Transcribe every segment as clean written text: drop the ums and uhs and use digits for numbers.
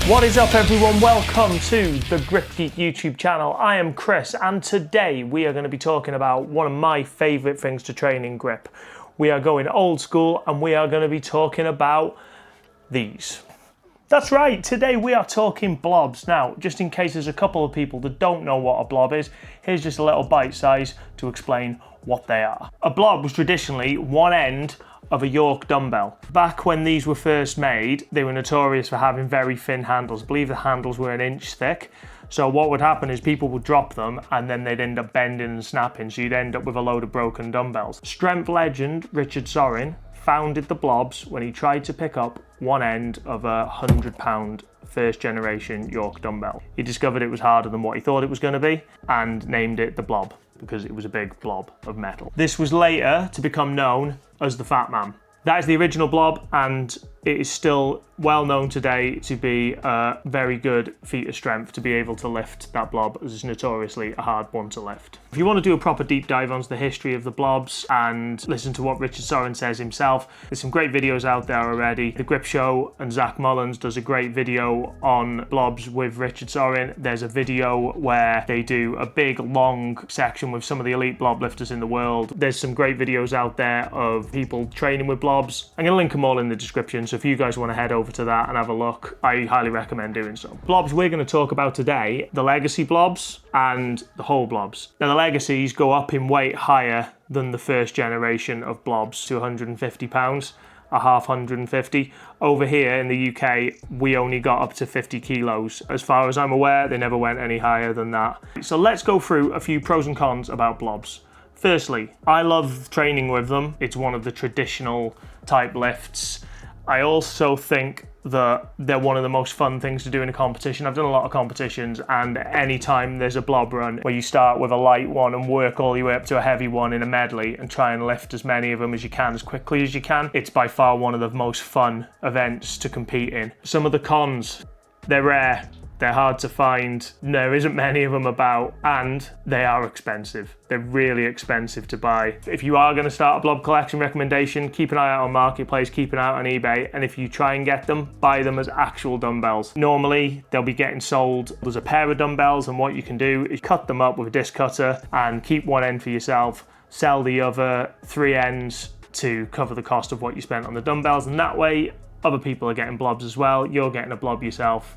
What is up everyone, welcome to the Grip Geek YouTube channel. I am Chris and today we are going to be talking about one of my favourite things to train in grip. We are going old school and we are going to be talking about these. That's right, today we are talking blobs. Now, just in case there's a couple of people that don't know what a blob is, here's just a little bite size to explain what they are. A blob was traditionally one end of a York dumbbell. Back when these were first made, they were notorious for having very thin handles. I believe the handles were an inch thick. So what would happen is people would drop them and then they'd end up bending and snapping. So you'd end up with a load of broken dumbbells. Strength legend Richard Sorin founded the blobs when he tried to pick up one end of a 100-pound first generation York dumbbell. He discovered it was harder than what he thought it was going to be and named it the Blob because it was a big blob of metal. This was later to become known as the Fat Man. That is the original blob and it is still well known today to be a very good feat of strength to be able to lift that blob, as it's notoriously a hard one to lift. If you want to do a proper deep dive onto the history of the blobs and listen to what Richard Sorin says himself, there's some great videos out there already. The Grip Show and Zach Mullins does a great video on blobs with Richard Sorin. There's a video where they do a big long section with some of the elite blob lifters in the world. There's some great videos out there of people training with blobs. I'm going to link them all in the description, so if you guys want to head over to that and have a look, I highly recommend doing so. Blobs we're going to talk about today, the legacy blobs and the HOLLE blobs. Now the legacies go up in weight higher than the first generation of blobs to 150 pounds, a half 150. Over here in the UK, we only got up to 50 kilos. As far as I'm aware, they never went any higher than that. So let's go through a few pros and cons about blobs. Firstly, I love training with them. It's one of the traditional type lifts. I also think that they're one of the most fun things to do in a competition. I've done a lot of competitions and anytime there's a blob run where you start with a light one and work all the way up to a heavy one in a medley and try and lift as many of them as you can as quickly as you can, it's by far one of the most fun events to compete in. Some of the cons, they're rare. They're hard to find, there isn't many of them about, and they are expensive. They're really expensive to buy. If you are going to start a blob collection, recommendation, keep an eye out on Marketplace, keep an eye out on eBay, and if you try and get them, buy them as actual dumbbells. Normally, they'll be getting sold as a pair of dumbbells, and what you can do is cut them up with a disc cutter and keep one end for yourself, sell the other 3 ends to cover the cost of what you spent on the dumbbells, and that way, other people are getting blobs as well, you're getting a blob yourself.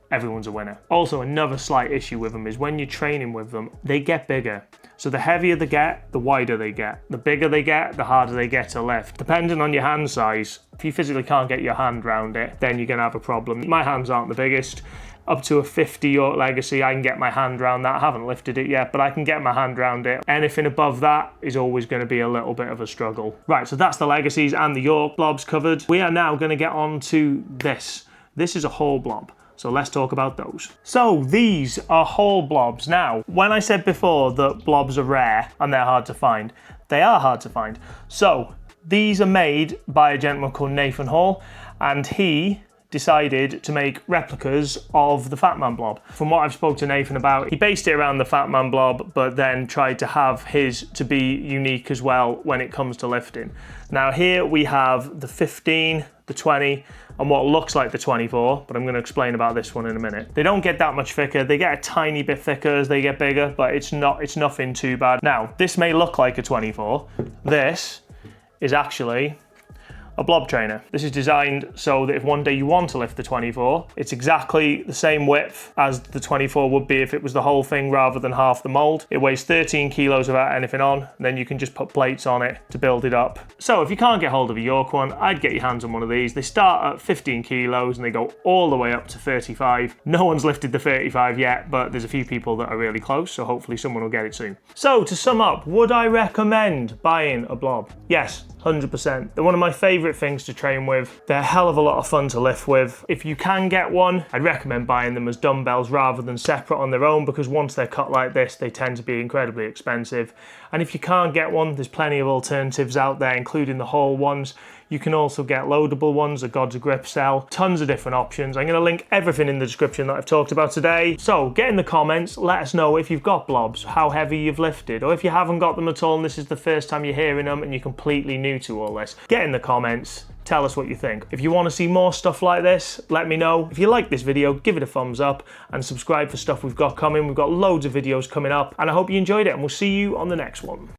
Everyone's a winner. Also, another slight issue with them is when you're training with them, they get bigger. So the heavier they get, the wider they get. The bigger they get, the harder they get to lift. Depending on your hand size, if you physically can't get your hand around it, then you're gonna have a problem. My hands aren't the biggest. Up to a 50 York Legacy, I can get my hand around that. I haven't lifted it yet, but I can get my hand around it. Anything above that is always going to be a little bit of a struggle. Right, so that's the Legacies and the York blobs covered. We are now going to get on to this. This is a HOLLE blob. So let's talk about those. So these are HOLLE blobs. Now, when I said before that blobs are rare and they're hard to find, they are hard to find. So these are made by a gentleman called Nathan Hall, and he decided to make replicas of the Fat Man blob. From what I've spoken to Nathan about, he based it around the Fat Man blob, but then tried to have his to be unique as well when it comes to lifting. Now here we have the 15, the 20, and what looks like the 24, but I'm going to explain about this one in a minute. They don't get that much thicker. They get a tiny bit thicker as they get bigger, but it's nothing too bad. Now, this may look like a 24. This is actually a blob trainer. This is designed so that if one day you want to lift the 24, it's exactly the same width as the 24 would be if it was the whole thing rather than half the mold. It weighs 13 kilos without anything on, and then you can just put plates on it to build it up. So if you can't get hold of a York one, I'd get your hands on one of these. They start at 15 kilos and they go all the way up to 35. No one's lifted the 35 yet, but there's a few people that are really close, so hopefully someone will get it soon. So to sum up, would I recommend buying a blob? Yes, 100%. They're one of my favourite things to train with. They're a hell of a lot of fun to lift with. If you can get one, I'd recommend buying them as dumbbells rather than separate on their own, because once they're cut like this, they tend to be incredibly expensive. And if you can't get one, there's plenty of alternatives out there, including the HOLLE ones. You can also get loadable ones, the Gods of Grip sell. Tons of different options. I'm going to link everything in the description that I've talked about today. So get in the comments, let us know if you've got blobs, how heavy you've lifted, or if you haven't got them at all and this is the first time you're hearing them and you're completely new to all this. Get in the comments. Tell us what you think. If you want to see more stuff like this, let me know. If you like this video, give it a thumbs up and subscribe for stuff we've got coming. We've got loads of videos coming up and I hope you enjoyed it and we'll see you on the next one.